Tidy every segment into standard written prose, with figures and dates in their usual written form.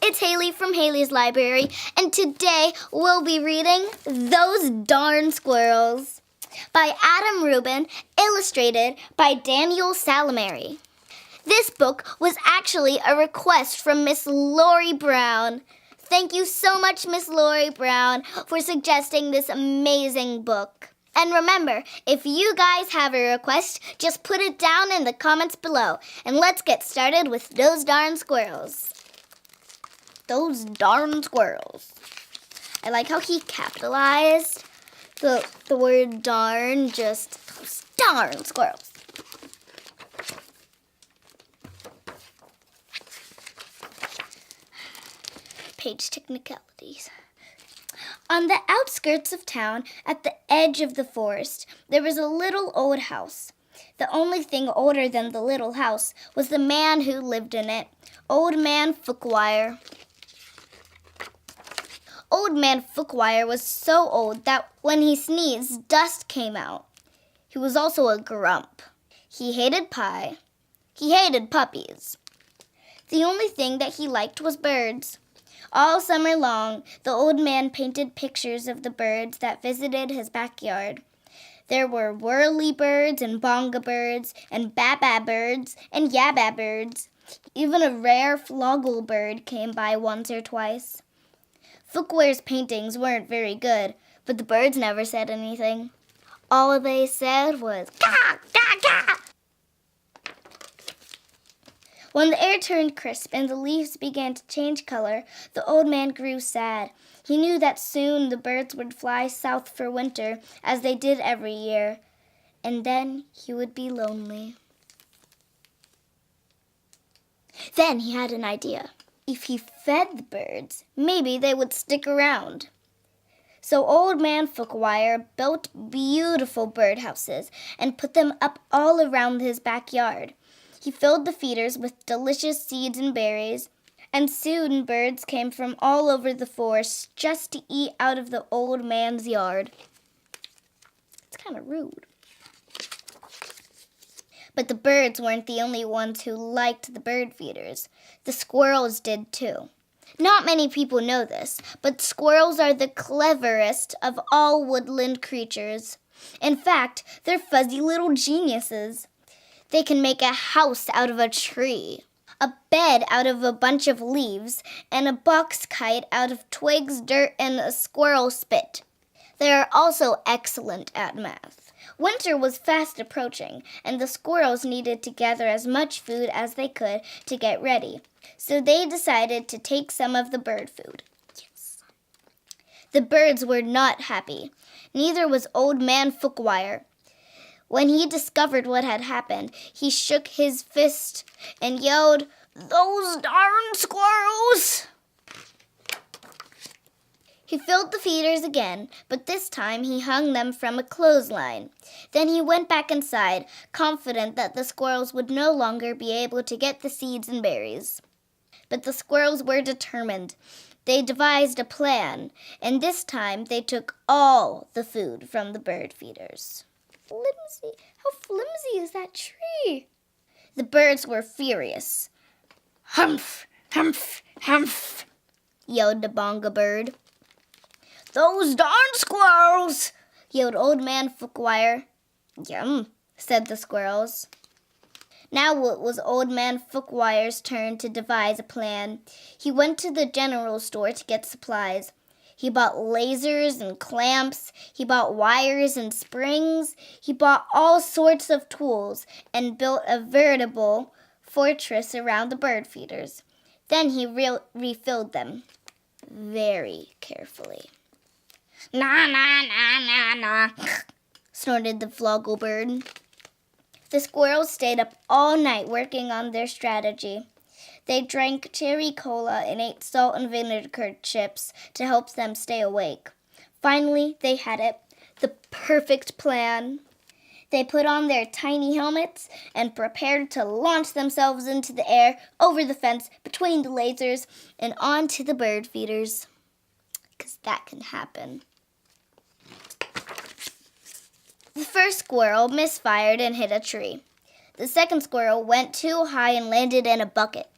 it's Haley from Haley's Library, and today we'll be reading Those Darn Squirrels by Adam Rubin, illustrated by Daniel Salmeri. This book was actually a request from Miss Lori Brown. Thank you so much, Miss Lori Brown, for suggesting this amazing book. And remember, if you guys have a request, just put it down in the comments below. And let's get started with Those Darn Squirrels. Those darn squirrels. I like how he capitalized the word darn, just those darn squirrels. Page technicalities. On the outskirts of town, at the edge of the forest, there was a little old house. The only thing older than the little house was the man who lived in it, Old Man Fookwire. Old Man Fookwire was so old that when he sneezed, dust came out. He was also a grump. He hated pie. He hated puppies. The only thing that he liked was birds. All summer long, the old man painted pictures of the birds that visited his backyard. There were whirly-birds and bonga-birds and baba birds and yabba birds. Even a rare floggle bird came by once or twice. Fookwire's paintings weren't very good, but the birds never said anything. All they said was, "Caw, caw, caw." When the air turned crisp and the leaves began to change color, the old man grew sad. He knew that soon the birds would fly south for winter, as they did every year, and then he would be lonely. Then he had an idea. If he fed the birds, maybe they would stick around. So Old Man Fookwire built beautiful birdhouses and put them up all around his backyard. He filled the feeders with delicious seeds and berries, and soon birds came from all over the forest just to eat out of the old man's yard. It's kind of rude. But the birds weren't the only ones who liked the bird feeders. The squirrels did too. Not many people know this, but squirrels are the cleverest of all woodland creatures. In fact, they're fuzzy little geniuses. They can make a house out of a tree, a bed out of a bunch of leaves, and a box kite out of twigs, dirt, and a squirrel spit. They are also excellent at math. Winter was fast approaching, and the squirrels needed to gather as much food as they could to get ready. So they decided to take some of the bird food. Yes. The birds were not happy. Neither was Old Man Fookwire. When he discovered what had happened, he shook his fist and yelled, "Those darn squirrels!" He filled the feeders again, but this time he hung them from a clothesline. Then he went back inside, confident that the squirrels would no longer be able to get the seeds and berries. But the squirrels were determined. They devised a plan, and this time they took all the food from the bird feeders. Flimsy! How flimsy is that tree? The birds were furious. "Humph! Humph! Humph!" yelled the bonga bird. "Those darn squirrels!" yelled Old Man Fookwire. "Yum," said the squirrels. Now it was Old Man Fookwire's turn to devise a plan. He went to the general store to get supplies. He bought lasers and clamps. He bought wires and springs. He bought all sorts of tools and built a veritable fortress around the bird feeders. Then he refilled them very carefully. "Na, na, na, na, na," snorted the floggle bird. The squirrels stayed up all night working on their strategy. They drank cherry cola and ate salt and vinegar chips to help them stay awake. Finally, they had it, the perfect plan. They put on their tiny helmets and prepared to launch themselves into the air, over the fence, between the lasers, and onto the bird feeders. 'Cause that can happen. The first squirrel misfired and hit a tree. The second squirrel went too high and landed in a bucket.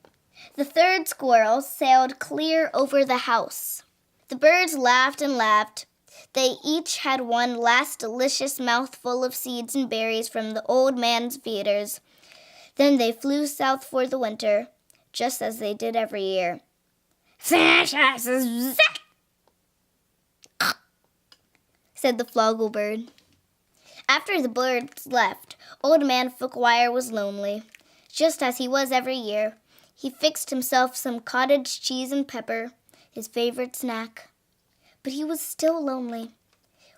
The third squirrel sailed clear over the house. The birds laughed and laughed. They each had one last delicious mouthful of seeds and berries from the old man's feeders. Then they flew south for the winter, just as they did every year. Said the floggle bird. After the birds left, Old Man Fookwire was lonely, just as he was every year. He fixed himself some cottage cheese and pepper, his favorite snack. But he was still lonely.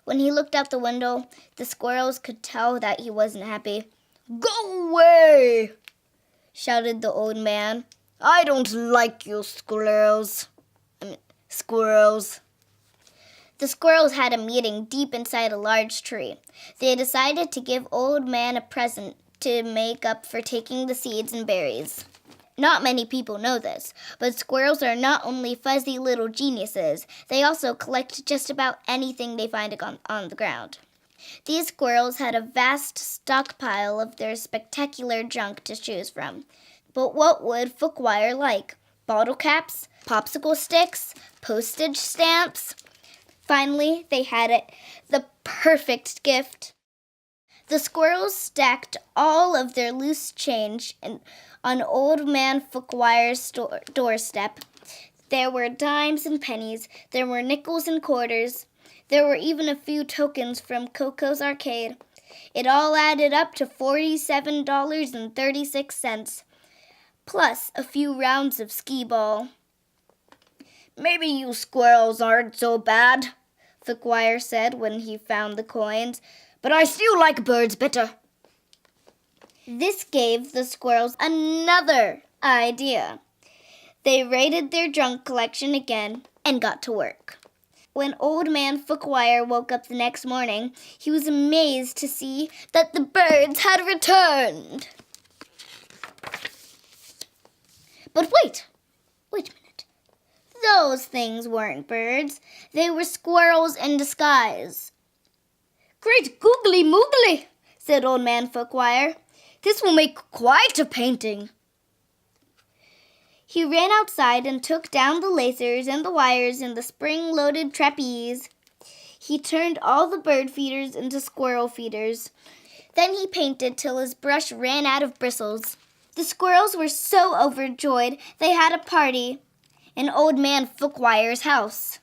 When he looked out the window, the squirrels could tell that he wasn't happy. "Go away!" shouted the old man. "I don't like you squirrels. The squirrels had a meeting deep inside a large tree. They decided to give Old Man a present to make up for taking the seeds and berries. Not many people know this, but squirrels are not only fuzzy little geniuses, they also collect just about anything they find on the ground. These squirrels had a vast stockpile of their spectacular junk to choose from. But what would Fookwire like? Bottle caps? Popsicle sticks? Postage stamps? Finally, they had it, the perfect gift. The squirrels stacked all of their loose change on Old Man Fookwire's doorstep. There were dimes and pennies. There were nickels and quarters. There were even a few tokens from Coco's arcade. It all added up to $47.36, plus a few rounds of skee-ball. "Maybe you squirrels aren't so bad," Fookwire said when he found the coins, "but I still like birds better." This gave the squirrels another idea. They raided their junk collection again and got to work. When Old Man Fookwire woke up the next morning, he was amazed to see that the birds had returned. But wait a minute. Those things weren't birds. They were squirrels in disguise. "Great googly moogly," said Old Man Fookwire. "This will make quite a painting." He ran outside and took down the lasers and the wires in the spring-loaded trapeze. He turned all the bird feeders into squirrel feeders. Then he painted till his brush ran out of bristles. The squirrels were so overjoyed they had a party in Old Man Fookwire's house.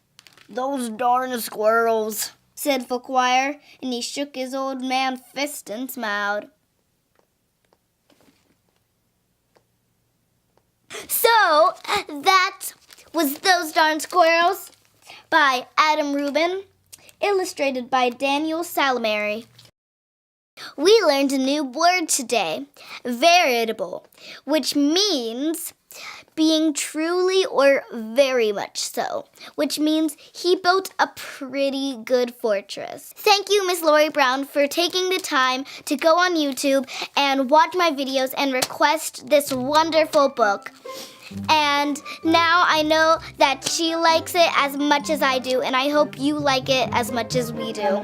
"Those darn squirrels," said Fookwire, and he shook his old man fist and smiled. So, that was Those Darn Squirrels by Adam Rubin, illustrated by Daniel Salmeri. We learned a new word today, veritable, which means being truly or very much so, which means he built a pretty good fortress. Thank you, Miss Lori Brown, for taking the time to go on YouTube and watch my videos and request this wonderful book. And now I know that she likes it as much as I do, and I hope you like it as much as we do.